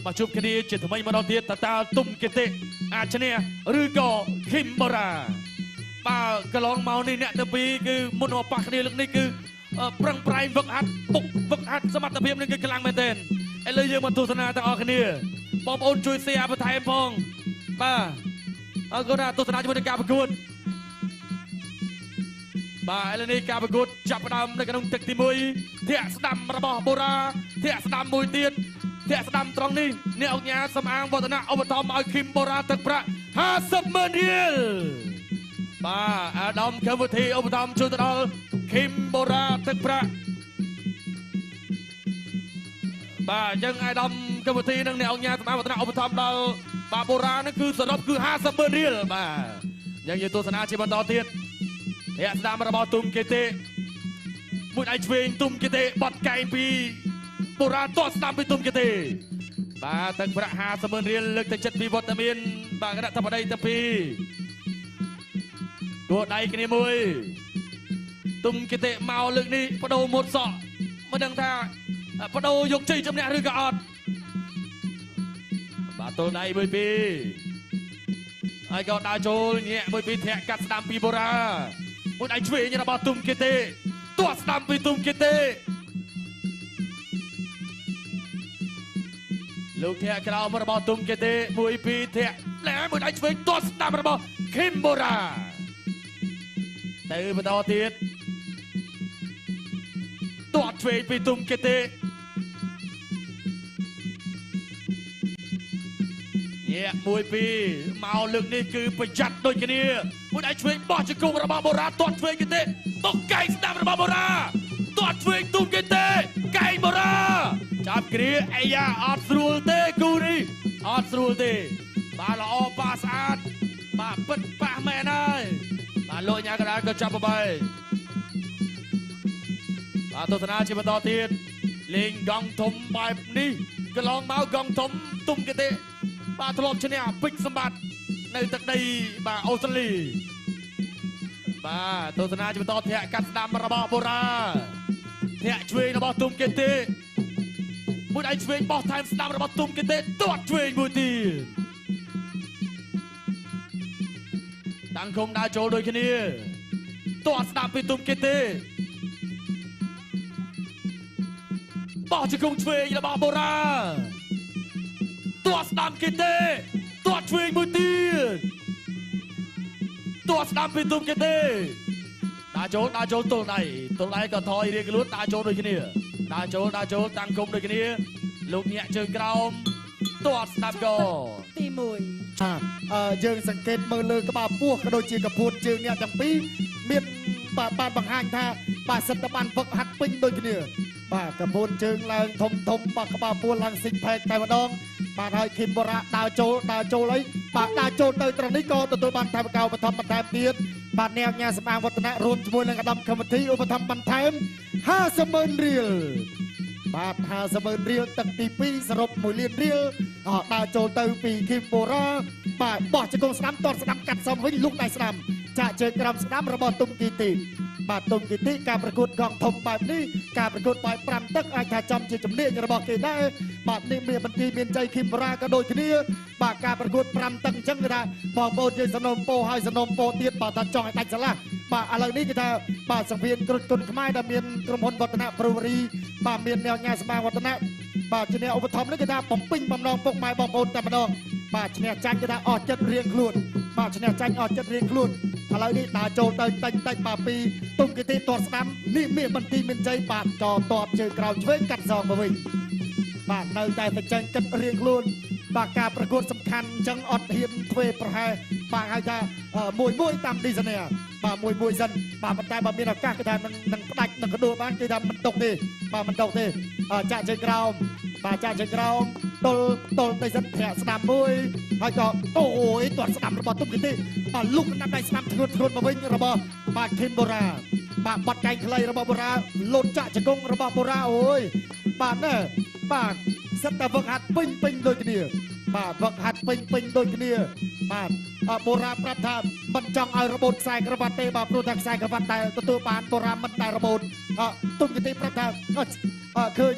มาជួបគ្នាជាថ្មីម្ដងទៀតតើតើទុំគិតិអាចឈ្នះឬក៏ឃីមបូរ៉ាបាទកន្លងមកនេះអ្នកទាំងពីរគឺមុនមកប៉ះគ្នាលើកនេះគឺប្រឹងប្រែងវឹកហាត់ពុកវឹកហាត់សមត្ថភាពនឹងគឺខ្លាំងមែនទែនឥឡូវយើងមកទស្សនាទាំងអស់គ្នាបងប្អូនជួយ share បន្ថែមផងបាទអរគុណណាទស្សនាជាមួយនឹងការប្រកួតបាទឥឡូវនេះការប្រកួតចាប់ផ្ដើមនៅក្នុងទឹកទី1ធាក់ស្ដាំរបស់បូរ៉ាធាក់ស្ដាំមួយទៀតធាក់ស្ដាំត្រង់នេះអ្នកអង្គការសំអាងវឌ្ឍនៈឧបត្ថម្ភឲ្យឃីមបូរ៉ាទឹកប្រាក់50,000 រៀលបាទអាដាមកែវវិធីឧបត្ថម្ភជួយទៅដល់ឃីមបូរ៉ាទឹកប្រាក់បាទអញ្ចឹងអាដាមកែវវិធីនិងអ្នកអង្គការសំអាងវឌ្ឍនៈឧបត្ថម្ភដល់បាទបូរ៉ានឹងគឺសរុបគឺ50,000 រៀលបាទអញ្ចឹងយើងទស្សនាជាបន្តទៀតធាក់ស្ដាំរបស់ទុំគិតិមួយដៃឆ្វេងទុំគិតិបត់កែងពីបូរ៉ាតស្ដាំពីទុំគិតិបាទទឹកប្រាក់50,000 រៀលលើកទឹកចិត្តពីវត្តមានបាទគណៈធិបតីទាំងពីរគួរដៃគ្នាមួយទុំគិតិមកលើកនេះបដូរមុតសក់មិនដឹងថាបដូរយកជ័យជំនះឬក៏អត់បាទទល់ដៃមួយពីរហើយក៏ដើរចូលញាក់មួយពីរធាក់កាត់ស្ដាំពីបូរ៉ាមួយដៃឆ្វេងរបស់ទុំគិតិទោះស្ដាំពីទុំគិតិលោកធាក់ក្រោមរបស់ទុំគិតិមួយពីរធាក់ណែមួយដៃឆ្វេងទោះស្ដាំរបស់ឃីមបូរ៉ាទៅបន្តទៀតទោះឆ្វេងពីទុំគិតិមួយពីរមកលើកនេះគឺប្រយ័ត្នដូចគ្នាមួយដៃឆ្វេងបោះជង្គង់របស់បូរ៉ាទាត់ឆ្វេងគិតិទុកកែងស្ដាំរបស់បូរ៉ាទាត់ឆ្វេងទុំគិតិកែងបូរ៉ាចាប់គ្រាអាយ៉ាអត់ស្រួលទេគូនេះអត់ស្រួលទេបាទល្អប៉ះស្អាតបាទពិតប៉ះមែនហើយបាទលោកញ៉ាកណ្ដាលក៏ចាប់បបែកបាទទស្សនាជាបន្តទៀតលេងកង់ធំបែបនេះកន្លងមកកង់ធំទុំគិតិបាទធ្លាប់ឈ្នះពេជ្រសម្បត្តិនៅទឹកដីបាទអូស្ត្រាលីបាទទស្សនាជាបន្តធាក់កាត់ស្ដាំរបស់បូរ៉ាធាក់ឆ្វេងរបស់ទុំគិតិមួយដៃឆ្វេងបោះថែមស្ដាំរបស់ទុំគិតិទាត់ឆ្វេងមួយទៀតតាំងគុំដើរចូលដូចគ្នាទាត់ស្ដាំពីទុំគិតិបោះជង្គង់ឆ្វេងរបស់បូរ៉ាទាត់ស្ដាំគិតិទាត់ឆ្វេងមួយទៀតទាត់ស្ដាំពីទុំគិតិដើរចូលទល់ដៃក៏ថយរៀងខ្លួនដើរចូលដូចគ្នាដើរចូលតាំងគុំដូចគ្នាលោកញាក់ជើងក្រោមទាត់ស្ដាំក៏ទី1យើងសង្កេតមើលលើក្បាលពោះក៏ដូចជាកពួតជើងអ្នកទាំងពីរមានបានបង្ហាញថាបាទសិទ្ធិបានវឹកហាត់ពេញដូចគ្នាបាទកពួតជើងឡើងធំបាទក្បាលពោះឡើងស៊ីកផែកតែម្ដងបាទហើយឃីមបូរ៉ាដើរចូលអីបាទដើរចូលទៅត្រង់នេះក៏ទទួលបានថវិកាឧបត្ថម្ភបន្ថែមទៀតបាទអ្នកញ៉ាសម្អាងវឌ្ឍនៈរួមជាមួយនឹងអាដាមកម្មវិធីឧបត្ថម្ភបន្ថែម50,000 រៀលបាទ50,000 រៀលទឹកទី2សរុប1 លានរៀលដើរចូលទៅពីឃីមបូរ៉ាបាទបោះជង្គង់ស្ដាំទាត់ស្ដាំកាត់សំវិញលុកដៃស្ដាំចាក់ជើងក្រោមស្ដាំរបស់ទុំគិតិបាទទុំគិតិការប្រកួតកង់ធំបែបនេះការប្រកួតបែប5ទឹកអាចថាចំជាជំនាញរបស់គេដែរបាទនេះមានបន្ទីមានជ័យឃីមបូរ៉ាក៏ដូចគ្នាបាទការប្រកួត5ទឹកអញ្ចឹងគេថាបងប្អូនយើងសំណូមពរឲ្យសំណូមពរទៀតបាទថាចង់ឲ្យដាច់ស្រឡះបាទឥឡូវនេះគេថាបាទសង្វៀនគ្រុឌគុណខ្មែរដែលមានក្រុមហ៊ុនវឌ្ឍនៈប្រូរីបាទមានអ្នកញ៉ាសម្អាងវឌ្ឍនៈបាទជាអ្នកឧបត្ថម្ភនេះគេថាបំពេញបំណងពុកម៉ែបងប្អូនតែម្ដងបាទឈ្នះចាញ់គេថាអស់ចិត្តរៀងខ្លួនបាទឈ្នះចាញ់អស់ចិត្តរៀងខ្លួនឥឡូវនេះដើរចូលទៅតិចបាទពីទុំគិតិទាត់ស្ដាំនេះមានបន្ទីមានជ័យបាទក៏ទាត់ជើងក្រោយឆ្វេងកាត់សងមកវិញបាទនៅតែតែចាញ់គិតរៀងខ្លួនបាទការប្រកួតសំខាន់អញ្ចឹងអត់ហ៊ានធ្វើប្រហែលបាទហៅថាមួយតាមឌីសនេបាទមួយសិនបាទប៉ុន្តែបើមានឱកាសគេថានឹងផ្ដាច់នឹងកដួលបានគេថាមិនຕົកទេបាទមិនຕົកទេចាក់ជើងក្រោមបាទចាក់ជើងក្រោមទល់ទៅសិនធាក់ស្ដាំមួយហើយក៏អូយទាត់ស្ដាំរបស់ទុំគិតិបាទលុកដាក់ដៃស្ដាំធ្ងន់មកវិញរបស់បាទឃីមបូរ៉ាបាទបាត់កែងខ្លីរបស់បូរ៉ាលោតចាក់ជង្គង់របស់បូរ៉ាអូយបាទណែបាទសិតតែវឹកហាត់ពេញដូចគ្នាបាទវឹកហាត់ពេញដូចគ្នាបាទបូរ៉ាប្រាប់ថាមិនចង់ឲ្យរបូតខ្សែក្រវ៉ាត់ទេបាទព្រោះតែខ្សែក្រវ៉ាត់តែទទួលបានបូរ៉ាមិនតែរបូតទុំគិតិប្រាប់ថាឃើញ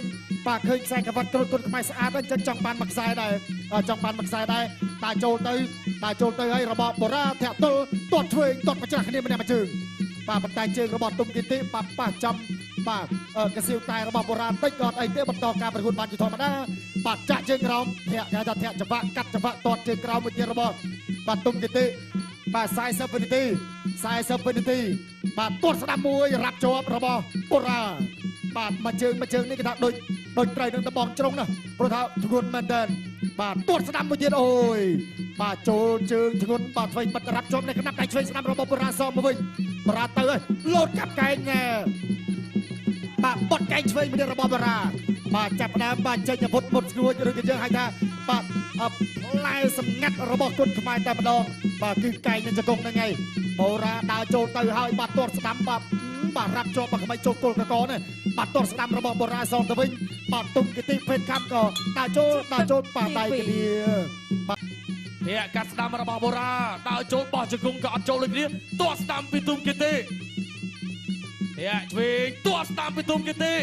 បាទឃើញខ្សែក្រវ៉ាត់គុណខ្មែរស្អាតចឹងចង់បានមួយខ្សែដែរចង់បានមួយខ្សែដែរតាចូលទៅហើយរបបបុរាណធាក់ទល់ទាត់ឆ្វេងទាត់ប្រច្រាស់គ្នាម្នាក់មួយជើងបាទប៉ុន្តែជើងរបស់ទុំគីទីបាទប៉ះចំបាទកសៀវតែរបស់បុរាណតិចក៏អីទេបន្តការប្រកួតបានជាធម្មតាបាទចាក់ជើងក្រោមធាក់គេថាធាក់ចង្វាក់កាត់ចង្វាក់ទាត់ជើងក្រោមមួយទៀតរបស់បាទទុំគីទីបាទ40វិនាទីបាទទាត់ស្ដាំមួយរ៉ាប់ជាប់របស់បុរាណបាទមួយជើងនេះគេថាដូចត្រូវនឹងដបងជ្រុងណាព្រោះថាធ្ងន់មែនតើបាទទាត់ស្ដាំមួយទៀតអូយបាទចូលជើងធ្ងន់បាទធ្វើបិទរ៉ាប់ជាប់នៅកណ្ដាប់ដៃឆ្វេងស្ដាំរបស់បុរាណសមកវិញបុរាណទៅហើយលោតកាប់កែងបាទបត់កែងឆ្វេងមួយទៀតរបស់បុរាណបាទចាប់ផ្ដើមបាទចេញអាវុធមុតស្រួចឬក៏យើងហៅថាបាទផ្លែសម្ងាត់របស់គុណខ្មែរតែម្ដងបាទគឺកែងនឹងចង្គង់ហ្នឹងឯងបុរាណដើរចូលទៅហើយបាទទាត់ស្ដាំបាទរ៉ាប់ជាប់បាទក្បាច់ចូលគល់កកនេះបាទទាត់ស្ដាំរបស់បុរាណសងទៅវិញបាទទុំគីទីភេទខំក៏ដើរចូលបាទដៃគ្នាបាទធាក់កាត់ស្ដាំរបស់បុរាណដើរចូលបោះជង្គង់ក៏អត់ចូលដូចគ្នាទាត់ស្ដាំពីទុំគីទីធាក់ឆ្វេងទាត់ស្ដាំពីទុំគីទី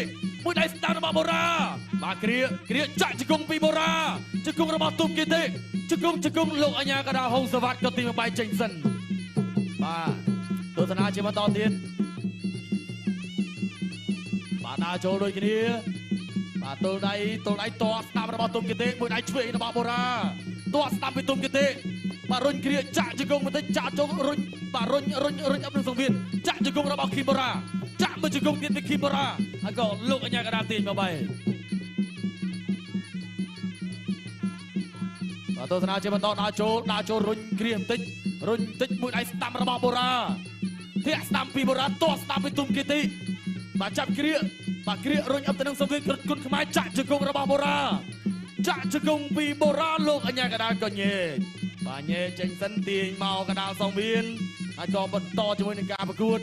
មួយដៃស្ដាំរបស់បុរាណបាទគ្រាចាក់ជង្គង់ពីបុរាណជង្គង់របស់ទុំគីទីជង្គង់លោកអញ្ញាកដាហុងសវត្តក៏ទីមួយបាយចេញសិនបាទទស្សនាជាបន្តទៀតបាទដើរចូលដូចគ្នាបាទទល់ដៃទាត់ស្ដាំរបស់ទុំគីទីមួយដៃឆ្វេងរបស់បុរាណទាត់ស្ដាំពីទុំគីទីបាទរុញគ្រាចាក់ជង្គង់បន្តិចចាក់ចុងរុញបាទរុញអប់នឹងសង្វៀនចាក់ជង្គង់របស់គីមបុរាណចាក់មួយជង្គង់ទៀតពីគីមបុរាណហើយក៏លោកអញ្ញាកដាទាញមកបាយបាទទស្សនាជាបន្តដើរចូលរុញគ្រាបន្តិចមួយដៃស្ដាំរបស់បុរាណធាក់ស្ដាំពីបុរាណទាត់ស្ដាំពីទុំគីទីបាទចាប់គ្រារុញអប់ទៅនឹងសង្វៀនគុណខ្មែរចាក់ជង្គង់របស់បុរាណចាក់ជង្គង់ពីបុរាណលោកអញ្ញាកដាក៏ញែកបាទញែកចេញសិនទាញមកកដាលសង្វៀនហើយក៏បន្តជាមួយនឹងការប្រកួត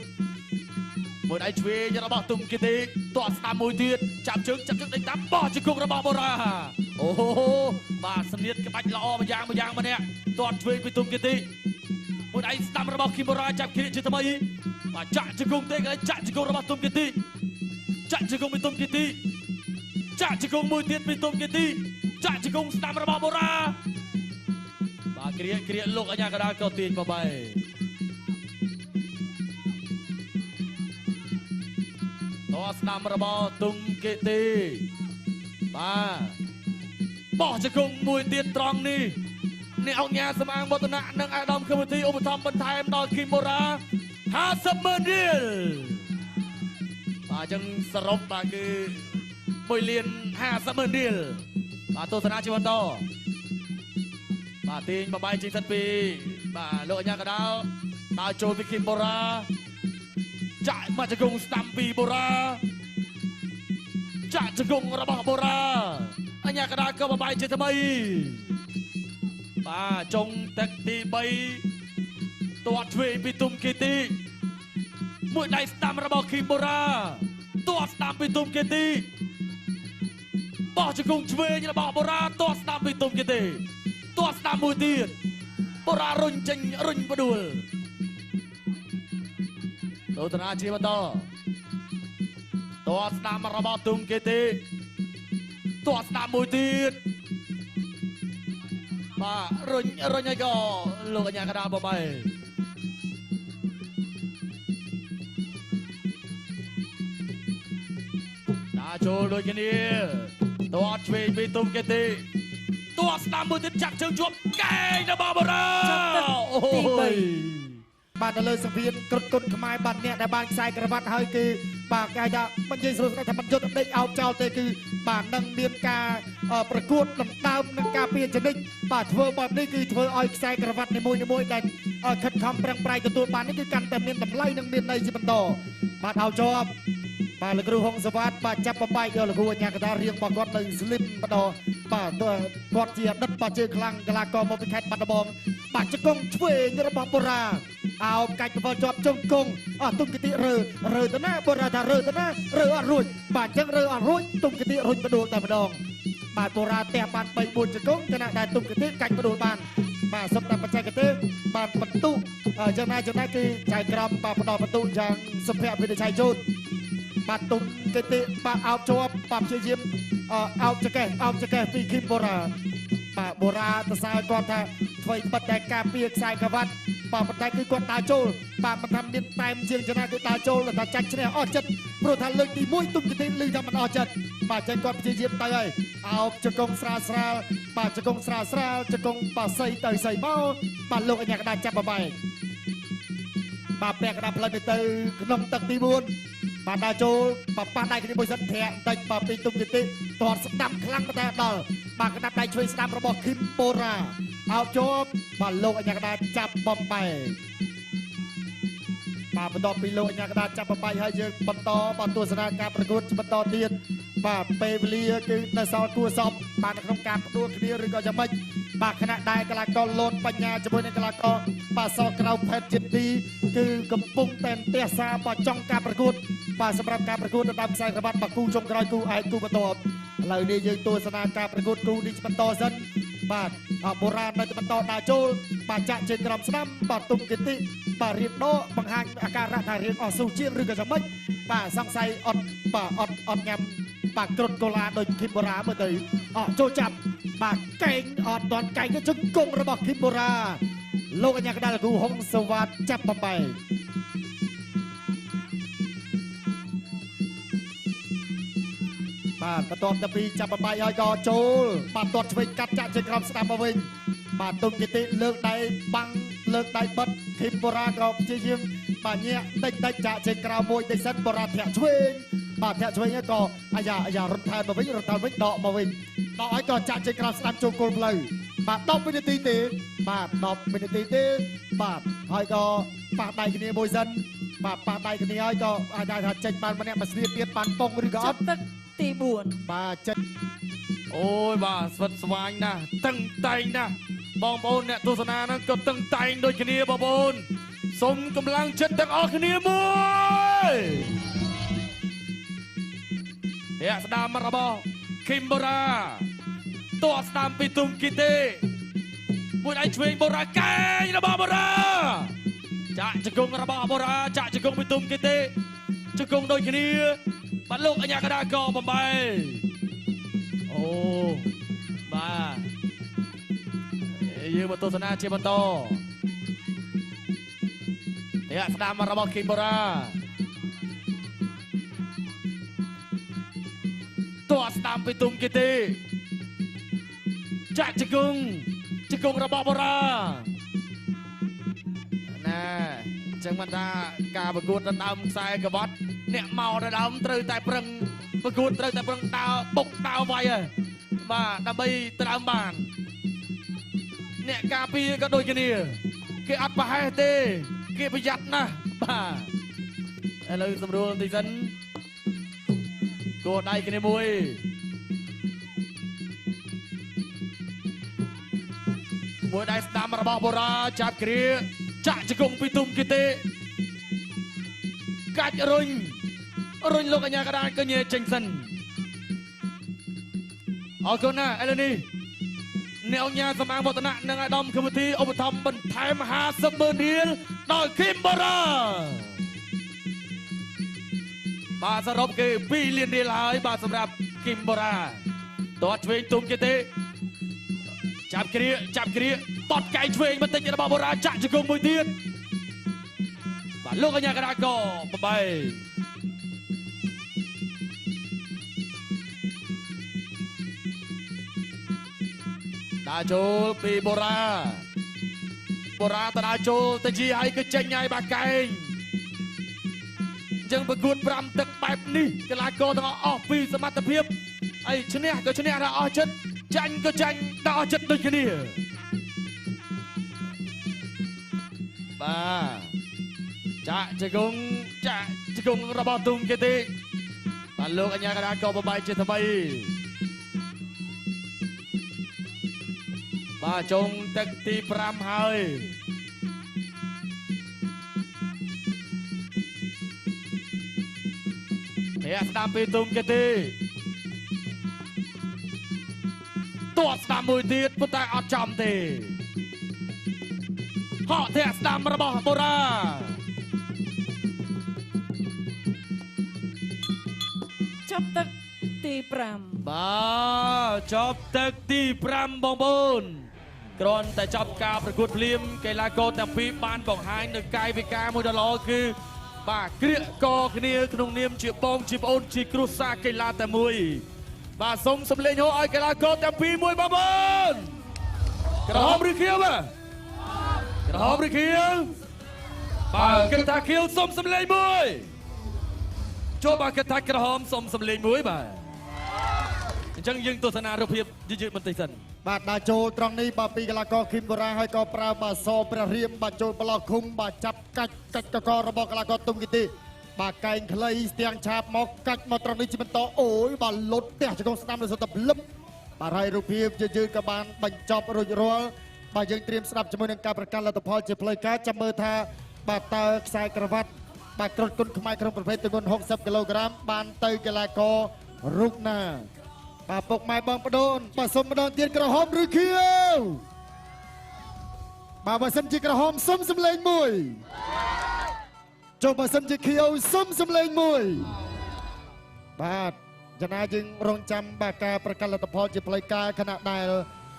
មួយដៃឆ្វេងរបស់ទុំគីទីទាត់ស្ដាំមួយទៀតចាប់ជើងដេញតាមបោះជង្គង់របស់បុរាណអូបាទសំនៀតក្បាច់ល្អម្យ៉ាងម្នាក់ទាត់ឆ្វេងពីទុំគីទីមួយដៃស្ដាំរបស់គីមបុរាណចាប់គ្រាជាថ្មីបាទចាក់ជង្គង់ទេហើយចាក់ជង្គង់របស់ទុំគីទីចាក់ជង្គង់ពីទុំគីទីចាក់ជង្គង់មួយទៀតពីទុំគីទីចាក់ជង្គង់ស្ដាំរបស់បុរាណបាទគ្រាលោកអញ្ញាកដាក៏ទាញមកបែតស្ដាំរបស់ទុំគីទីបាទបោះជង្គង់មួយទៀតត្រង់នេះអ្នកអង្គញាសម្អាងវឌ្ឍនៈនិងអាដាមខឹមវិធីឧបត្ថម្ភបន្ថែមដល់គីមបុរាណ50,000 រៀលបាទអញ្ចឹងសរុបបាទគឺ1,50,000 រៀលបាទទស្សនាជាបន្តបាទទាញបបាយចេញសិនពីបាទលោកអញ្ញាកដាលដើរចូលពីគីមបុរាណចាក់មកជង្គង់ស្ដាំពីបុរាណចាក់ជង្គង់របស់បុរាណអញ្ញាកដាលក៏បបាយចេញថ្មីបាទចុងទឹកទី3ទាត់ឆ្វេងពីទុំគីទីមួយដៃស្ដាំរបស់គីមបុរាណទាត់ស្ដាំពីទុំគីទីបោះជង្គង់ឆ្វេងរបស់បុរាណទាត់ស្ដាំពីទុំគីទីទាត់ស្ដាំមួយទៀតបុរាណរុញចេញរុញផ្ដួលទស្សនាជាបន្តទាត់ស្ដាំរបស់ទុំគីទីទាត់ស្ដាំមួយទៀតបាទរុញឲ្យក៏លោកអញ្ញាកដាលបបាយដើរចូលដូចគ្នាទាត់ឆ្វេងពីទុំគីទីទាត់ស្ដាំមួយទៀតចាក់ជើងជាប់កែងរបស់បុរាណអូយបាទនៅលើសង្វៀនគុណខ្មែរបាទអ្នកដែលបានខ្សែក្រវ៉ាត់ហើយគឺបាទគេថាមិននិយាយស្រួលស្ដីថាមិនយុទ្ធដេកអោបចោលទេគឺបាទនឹងមានការប្រកួតដណ្ដើមនឹងការពារចនិចបាទធ្វើបែបនេះគឺធ្វើឲ្យខ្សែក្រវ៉ាត់នីមួយដែលខិតខំប្រឹងប្រែងទទួលបាននេះគឺកាន់តែមានតម្លៃនិងមានន័យជាបន្តបាទអោបជាប់បាទលោកគ្រូហុងសវត្តបាទចាប់បបាយយកលោកគ្រូអញ្ញាកដារៀងរបស់គាត់នៅស្លីមម្ដងបាទគាត់ជាអតីតបាទជើងខ្លាំងកីឡាករមកពីខេត្តបាត់ដំបងបាទជង្គង់ឆ្វេងរបស់បុរាណអោបកាច់ទៅជាប់ជង្គង់ទុំគីទីរើទៅណាបុរាណថារើទៅណារើអត់រួចបាទអញ្ចឹងរើអត់រួចទុំគីទីរុញបដូលតែម្ដងបាទបុរាណទះបាន3 4ជង្គង់ខណៈដែលទុំគីទីកាច់បដូលបានបាទសុទ្ធតែបច្ចេកទេសបាទបន្ទុកយ៉ាងណាគឺចៅក្រមបាទផ្ដល់បន្ទុកយ៉ាងសុភ័ក្រវិនិច្ឆ័យជូន បាទទុំគេទេបាទអោបជាប់បាទព្យាយាមអោបចកេះពីគីមបូរ៉ាបាទបូរ៉ាតសើគាត់ថាអ្វីបិទតែការពារខ្សែក្រវ៉ាត់បាទប៉ុន្តែគឺគាត់ដើរចូលបាទមិនថាមានតែមជាងចណាគឺដើរចូលតែចាច់ឈ្នះអស់ចិត្តព្រោះថាលើកទី1ទុំគេទេលឺថាមិនអស់ចិត្តបាទចឹងគាត់ព្យាយាមទៅហើយអោបចកងស្រាលបាទចកងស្រាលចកងបាស័យទៅស័យមកបាទលោកអញ្ញាកដាចាប់បបែកបាទពាក់កណ្ដាលផ្លូវទៅក្នុងទឹកទី4បាទដើរចូលប៉ះដៃគ្នាមួយសិនធាក់តិចបាទពីទុំគេទេទាត់ស្ដាំខ្លាំងតែដល់បាទកណ្ដាប់ដៃឆ្វេងស្ដាំរបស់គីមបូរ៉ាអោបជាប់បាទលោកអញ្ញាកដាចាប់បំបែកបាទបន្ទាប់ពីលោកអញ្ញាកដាចាប់បំបែកហើយយើងបន្តបាទទស្សនាការប្រកួតបន្តទៀតបាទពេលវេលាគឺនៅសល់គួរសមបាទក្នុងការផ្ដួលគ្នាឬក៏យ៉ាងម៉េចបាទខណៈដែលកីឡាករលូនបញ្ញាជាមួយនឹងកីឡាករបាទសក្រៅផេតជាតិទីគឺកំពុងតែទះសារបាទចង់ការប្រកួតបាទសម្រាប់ការប្រកួតនៅតាមខ្សែក្រវ៉ាត់បាទគូចុងក្រោយគូឯកគូបន្ទាប់ឥឡូវនេះយើងទស្សនាការប្រកួតគូនេះបន្តសិនបាទបូរ៉ានៅតែបន្តដើរចូលបាទចាក់ជើងក្រោមស្ដាំបាទទុំគិតិបាទរៀបដកបង្ហាញអាការៈថារៀងអស់ស៊ូជាងឬក៏យ៉ាងម៉េចបាទសង្ស័យអត់ញ៉ាំបាទគ្រុតកូឡាដោយគីមបូរ៉ាមើលទៅចូលចាប់បាទកែងអត់ទាន់កែងទៅជង្គង់របស់គីមបូរ៉ាលោកអញ្ញាកដាលគូហុងសវ៉ាតចាប់បំបែកបាទបន្ទាប់ពីចាប់បំបែកហើយក៏ចូលបាទទាត់ឆ្វេងកាត់ចាក់ជើងក្រោមស្ដាំមកវិញបាទទុំគិតិលើកដៃបាំងលើកដៃបិទគីមបូរ៉ាក៏ព្យាយាមបាទញាក់តិចចាក់ជើងក្រោមមួយតិចសិនបូរ៉ាធាក់ឆ្វេងបាទធាក់ឆ្វេងក៏អាយ៉ារត់ថែមមកវិញដកមកវិញដកឲ្យក៏ចាក់ជើងក្រោមស្ដាំចូលគល់ផ្លូវបាទ10វិនាទីទេបាទ10វិនាទីទេបាទហើយក៏ប៉ះដៃគ្នាមួយសិនបាទប៉ះដៃគ្នាហើយក៏អាចថាចេញបានម្នាក់មួយស្នៀតទៀតបានប៉ុងឬក៏អត់ទឹកទី4បាទចេញអូយបាទស្វិតស្វាញណាស់តឹងតែងណាស់បងប្អូនអ្នកទស្សនាហ្នឹងក៏តឹងតែងដូចគ្នាបងប្អូនសូមកម្លាំងចិត្តទាំងអស់គ្នាមួយអ្នកស្ដាំរបស់គីមបូរ៉ាតោះស្ដាំពីទុំគីទេមួយដៃឆ្វេងបូរ៉ាកែងរបស់បូរ៉ាចាក់ជង្គង់របស់បូរ៉ាចាក់ជង្គង់ពីទុំគីទេជង្គង់ដូចគ្នាបាទលោកអញ្ញាកដាក៏បំបែអូបាទយើងមកទស្សនាជាបន្តអ្នកស្ដាំរបស់គីមបូរ៉ាតោះស្ដាំពីទុំគីទេចាក់ជង្គង់របស់បូរ៉ាណាចឹងមិនថាការប្រកួតដណ្ដើមខ្សែក្រវ៉ាត់អ្នកមកដណ្ដើមត្រូវតែប្រឹងប្រកួតត្រូវតែប្រឹងដើរបុកដើរវាយហើយបាទដើម្បីដណ្ដើមបានអ្នកការពារក៏ដូចគ្នាគេអត់ប្រហែសទេគេប្រយ័ត្នណាស់បាទឥឡូវសម្រួលបន្តិចសិនគោដៃគ្នាមួយដៃស្ដាំរបស់បូរ៉ាចាប់គ្រាចាក់ជង្គង់ពីទុំគីទេកាច់រុញលោកអញ្ញាកដាកញ្ញាចេញសិនអរគុណណាឥឡូវនេះអ្នកអង្គការសម្អាងវឌ្ឍនៈនិងអាដាមគមធីឧបត្ថម្ភបន្ថែម50,000រៀលដល់គីមបូរ៉ាបាទសរុបគឺ2លានរៀលហើយបាទសម្រាប់គីមបូរ៉ាតោះឆ្វេងទុំគីទេចាប់គ្រាបត់កែងឆ្វេងបន្តិចរបស់បូរ៉ាចាក់ជង្គង់មួយទៀតបាទលោកអញ្ញាកដាក៏បបែដើរចូលពីបូរ៉ាទៅដើរចូលទៅជាឲ្យគឺចេញហើយបាទកែងអញ្ចឹងប្រកួត5ទឹកបែបនេះកីឡាករទាំងអស់ពីសមត្ថភាពហើយឈ្នះក៏ឈ្នះដល់អស់ចិត្តចាញ់ក៏ចាញ់ដល់អស់ចិត្តដូចគ្នាបាទចាក់ជង្គង់របស់ទុំគេទេបាទលោកអញ្ញាកដាក៏បបាយជាថ្មីបាទចុងទឹកទី5ហើយអ្នកស្ដាំពីទុំគេទេទាត់ស្ដាំមួយទៀតប៉ុន្តែអត់ចំទេហកធាក់ស្ដាំរបស់បូរ៉ា ចប់ទឹកទី5 បាទចប់ទឹកទី5បងប្អូនគ្រាន់តែចប់ការប្រកួតភ្លាមកីឡាករទាំងពីរបានបង្ហាញនូវកាយវិការមួយដ៏ល្អគឺបាទក្រៀកកគ្នាក្នុងនាមជាបងជាប្អូនជាគ្រួសារកីឡាតែមួយបាទសូមសម្លេងហូឲ្យកីឡាករទាំងពីរមួយបងប្អូនក្រហមឬខៀវបាទក្រហមឬខៀវបាទគិតថាខៀវសូមសម្លេងមួយចូលបាទគិតថាក្រហមសូមសម្លេងមួយបាទអញ្ចឹងយើងទស្សនារូបភាពយឺតៗបន្តិចសិន បាទដាក់ចូលត្រង់នេះបាទពីកីឡាករគីមបូរ៉ាហើយក៏ប្រើបាទសព្រះរៀមបាទចូលប្លោះឃុំបាទចាប់កាច់កករបស់កីឡាករទុំគីទីបាទកែងខ្លីស្ទាំងឆាបមកកាច់មកត្រង់នេះជាបន្តអូយបាទលុតផ្ទះជង្គង់ស្ដាំលើសុទ្ធតែភ្លឹបបាទហើយរូបភាពយឺតៗក៏បានបញ្ចប់រួចរាល់បាទយើងត្រៀមស្ដាប់ជាមួយនឹងការប្រកាសលទ្ធផលជាផ្លូវការចាំមើលថាបាទតើខ្សែក្រវ៉ាត់បាទក្រុមគុណខ្មែរក្នុងប្រភេទទម្ងន់60គីឡូក្រាមបានទៅកីឡាកររូបណាបាទពុកម៉ែបងប្អូនបាទសុំម្ដងទៀតក្រហមឬខៀវបាទបើសិនជាក្រហមសុំសម្លេងមួយចូលបើសិនជាខៀវសុំសម្លេងមួយបាទចំណាយើងរងចាំបាទការប្រកាសលទ្ធផលជាផ្លូវការខណៈដែល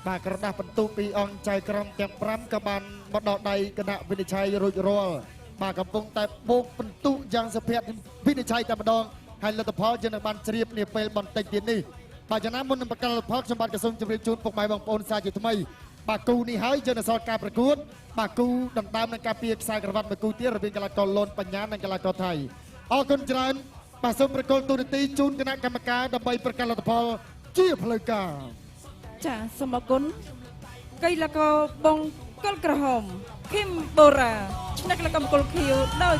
បាទក្រដាស់បន្ទុកពីអង្គចៅក្រមទាំង5ក៏បានមកដល់ដៃគណៈវិនិច្ឆ័យរួចរាល់បាទកំពុងតែបូកបន្ទុកយ៉ាងសុភ័ក្រវិនិច្ឆ័យតែម្ដងហើយលទ្ធផលយើងនឹងបានជ្រាបនាពេលបន្តិចទៀតនេះបាទចំណាមុននឹងប្រកាសលទ្ធផលខ្ញុំបាទក៏សូមជម្រាបជូនពុកម៉ែបងប្អូនសាជាថ្មីបាទគូនេះហើយយើងនឹងសល់ការប្រកួតបាទគូដណ្ដើមនឹងការពារខ្សែក្រវ៉ាត់មួយគូទៀតរវាងកីឡាករលូនបញ្ញានិងកីឡាករថៃអរគុណច្រើនបាទសូមប្រកុលទូរទស្សន៍ជូនគណៈកម្មការដើម្បីប្រកាសលទ្ធផលជាផ្លូវការ ចាសូមអរគុណកីឡាករបង្គោលក្រហមឃីមបូរ៉ាឆ្នែកកីឡាករបង្គោលខៀវដោយ